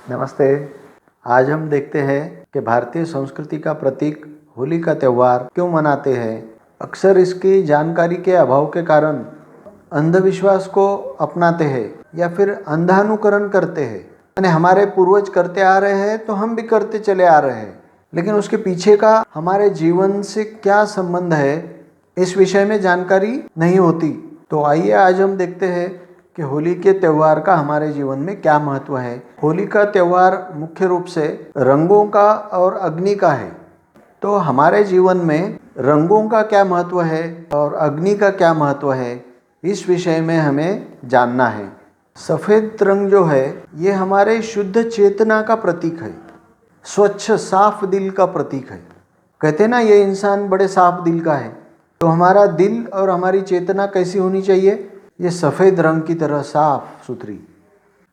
नमस्ते। आज हम देखते हैं कि भारतीय संस्कृति का प्रतीक होली का त्यौहार क्यों मनाते हैं। अक्सर इसकी जानकारी के अभाव के कारण अंधविश्वास को अपनाते हैं या फिर अंधानुकरण करते हैं। यानी हमारे पूर्वज करते आ रहे हैं तो हम भी करते चले आ रहे हैं, लेकिन उसके पीछे का हमारे जीवन से क्या संबंध है, इस विषय में जानकारी नहीं होती। तो आइए आज हम देखते हैं कि होली के त्यौहार का हमारे जीवन में क्या महत्व है। होली का त्यौहार मुख्य रूप से रंगों का और अग्नि का है। तो हमारे जीवन में रंगों का क्या महत्व है और अग्नि का क्या महत्व है, इस विषय में हमें जानना है। सफ़ेद रंग जो है ये हमारे शुद्ध चेतना का प्रतीक है, स्वच्छ साफ दिल का प्रतीक है। कहते हैं ना, ये इंसान बड़े साफ दिल का है। तो हमारा दिल और हमारी चेतना कैसी होनी चाहिए? ये सफ़ेद रंग की तरह साफ सुथरी।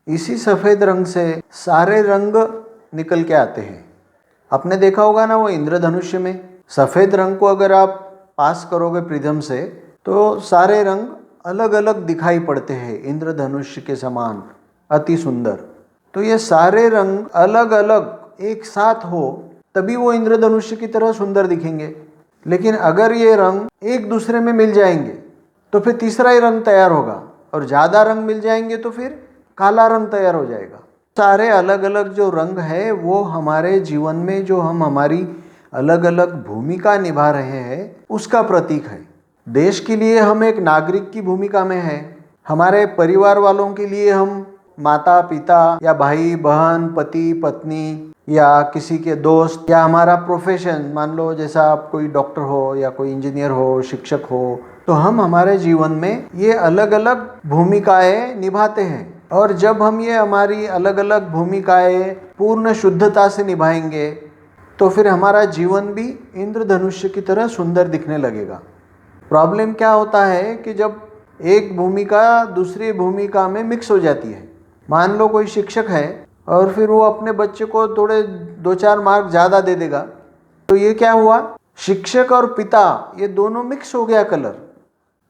इसी सफ़ेद रंग से सारे रंग निकल के आते हैं। आपने देखा होगा ना, वो इंद्रधनुष्य में सफ़ेद रंग को अगर आप पास करोगे प्रिज्म से तो सारे रंग अलग अलग दिखाई पड़ते हैं, इंद्रधनुष्य के समान, अति सुंदर। तो ये सारे रंग अलग अलग एक साथ हो तभी वो इंद्रधनुष्य की तरह सुंदर दिखेंगे। लेकिन अगर ये रंग एक दूसरे में मिल जाएंगे तो फिर तीसरा ही रंग तैयार होगा, और ज़्यादा रंग मिल जाएंगे तो फिर काला रंग तैयार हो जाएगा। सारे अलग अलग जो रंग है वो हमारे जीवन में जो हम हमारी अलग अलग भूमिका निभा रहे हैं उसका प्रतीक है। देश के लिए हम एक नागरिक की भूमिका में हैं। हमारे परिवार वालों के लिए हम माता पिता या भाई बहन, पति पत्नी या किसी के दोस्त, या हमारा प्रोफेशन, मान लो जैसा आप कोई डॉक्टर हो या कोई इंजीनियर हो, शिक्षक हो, तो हम हमारे जीवन में ये अलग अलग भूमिकाएं निभाते हैं। और जब हम ये हमारी अलग अलग भूमिकाएं पूर्ण शुद्धता से निभाएंगे तो फिर हमारा जीवन भी इंद्रधनुष्य की तरह सुंदर दिखने लगेगा। प्रॉब्लम क्या होता है कि जब एक भूमिका दूसरी भूमिका में मिक्स हो जाती है। मान लो कोई शिक्षक है और फिर वो अपने बच्चे को थोड़े 2-4 मार्क ज़्यादा दे देगा, तो ये क्या हुआ? शिक्षक और पिता ये दोनों मिक्स हो गया कलर।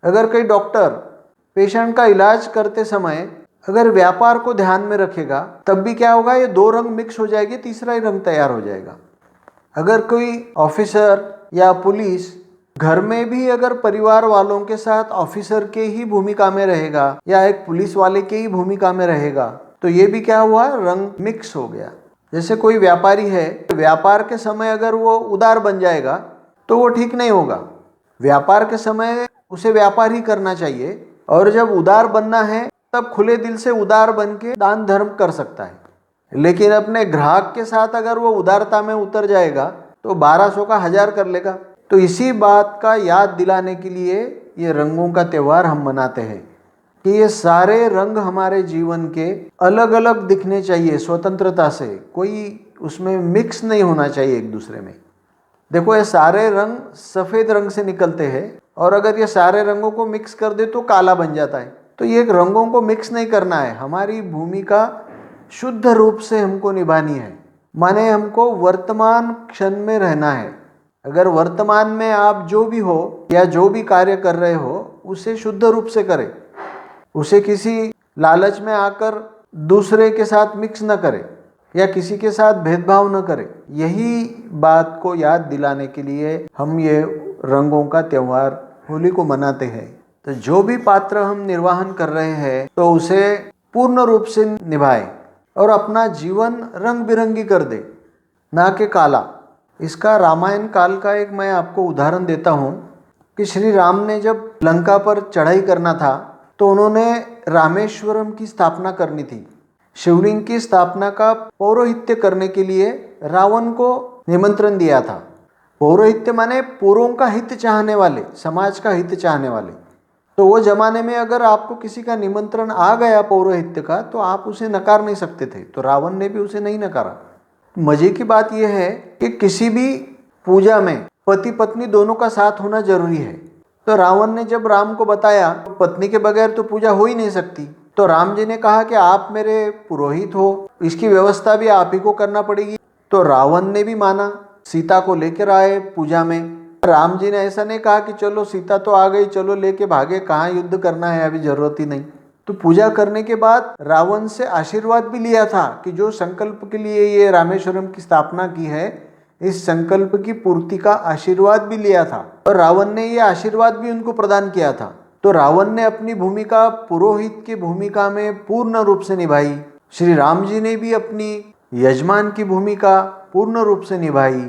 अगर कोई डॉक्टर पेशेंट का इलाज करते समय अगर व्यापार को ध्यान में रखेगा तब भी क्या होगा? ये दो रंग मिक्स हो जाएंगे, तीसरा ही रंग तैयार हो जाएगा। अगर कोई ऑफिसर या पुलिस घर में भी अगर परिवार वालों के साथ ऑफिसर के ही भूमिका में रहेगा या एक पुलिस वाले के ही भूमिका में रहेगा तो ये भी क्या हुआ? रंग मिक्स हो गया। जैसे कोई व्यापारी है, व्यापार के समय अगर वो उदार बन जाएगा तो वो ठीक नहीं होगा। व्यापार के समय उसे व्यापार ही करना चाहिए, और जब उदार बनना है तब खुले दिल से उदार बन के दान धर्म कर सकता है। लेकिन अपने ग्राहक के साथ अगर वो उदारता में उतर जाएगा तो 1200 का 1000 कर लेगा। तो इसी बात का याद दिलाने के लिए ये रंगों का त्यौहार हम मनाते हैं कि ये सारे रंग हमारे जीवन के अलग अलग दिखने चाहिए स्वतंत्रता से, कोई उसमें मिक्स नहीं होना चाहिए एक दूसरे में। देखो, ये सारे रंग सफ़ेद रंग से निकलते हैं, और अगर ये सारे रंगों को मिक्स कर दे तो काला बन जाता है। तो ये रंगों को मिक्स नहीं करना है, हमारी भूमिका शुद्ध रूप से हमको निभानी है। माने हमको वर्तमान क्षण में रहना है। अगर वर्तमान में आप जो भी हो या जो भी कार्य कर रहे हो उसे शुद्ध रूप से करें, उसे किसी लालच में आकर दूसरे के साथ मिक्स न करें या किसी के साथ भेदभाव न करें। यही बात को याद दिलाने के लिए हम ये रंगों का त्यौहार होली को मनाते हैं। तो जो भी पात्र हम निर्वाहन कर रहे हैं तो उसे पूर्ण रूप से निभाएं और अपना जीवन रंग बिरंगी कर दे, ना कि काला। इसका रामायण काल का एक मैं आपको उदाहरण देता हूँ कि श्री राम ने जब लंका पर चढ़ाई करना था तो उन्होंने रामेश्वरम की स्थापना करनी थी। शिवलिंग की स्थापना का पौरोहित्य करने के लिए रावण को निमंत्रण दिया था। पौरोहित्य माने पुरों का हित चाहने वाले, समाज का हित चाहने वाले। तो वो जमाने में अगर आपको किसी का निमंत्रण आ गया पौरोहित्य का तो आप उसे नकार नहीं सकते थे। तो रावण ने भी उसे नहीं नकारा। मजे की बात यह है कि किसी भी पूजा में पति पत्नी दोनों का साथ होना जरूरी है। तो रावण ने जब राम को बताया पत्नी के बगैर तो पूजा हो ही नहीं सकती, तो राम जी ने कहा कि आप मेरे पुरोहित हो, इसकी व्यवस्था भी आप ही को करना पड़ेगी। तो रावण ने भी माना, सीता को लेकर आए पूजा में। राम जी ने ऐसा नहीं कहा कि चलो सीता तो आ गई, चलो लेके भागे, कहाँ युद्ध करना है, अभी जरूरत ही नहीं। तो पूजा करने के बाद रावण से आशीर्वाद भी लिया था कि जो संकल्प के लिए ये रामेश्वरम की स्थापना की है, इस संकल्प की पूर्ति का आशीर्वाद भी लिया था और रावण ने ये आशीर्वाद भी उनको प्रदान किया था। तो रावण ने अपनी भूमिका पुरोहित की भूमिका में पूर्ण रूप से निभाई, श्री राम जी ने भी अपनी यजमान की भूमिका पूर्ण रूप से निभाई।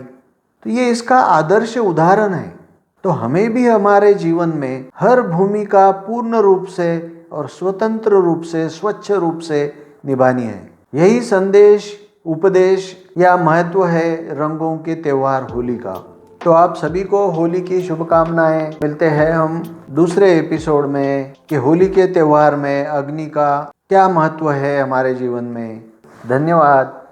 तो ये इसका आदर्श उदाहरण है। तो हमें भी हमारे जीवन में हर भूमिका पूर्ण रूप से और स्वतंत्र रूप से, स्वच्छ रूप से निभानी है। यही संदेश, उपदेश या महत्व है रंगों के त्योहार होली का। तो आप सभी को होली की शुभकामनाएं। मिलते हैं हम दूसरे एपिसोड में कि होली के त्योहार में अग्नि का क्या महत्व है हमारे जीवन में। धन्यवाद।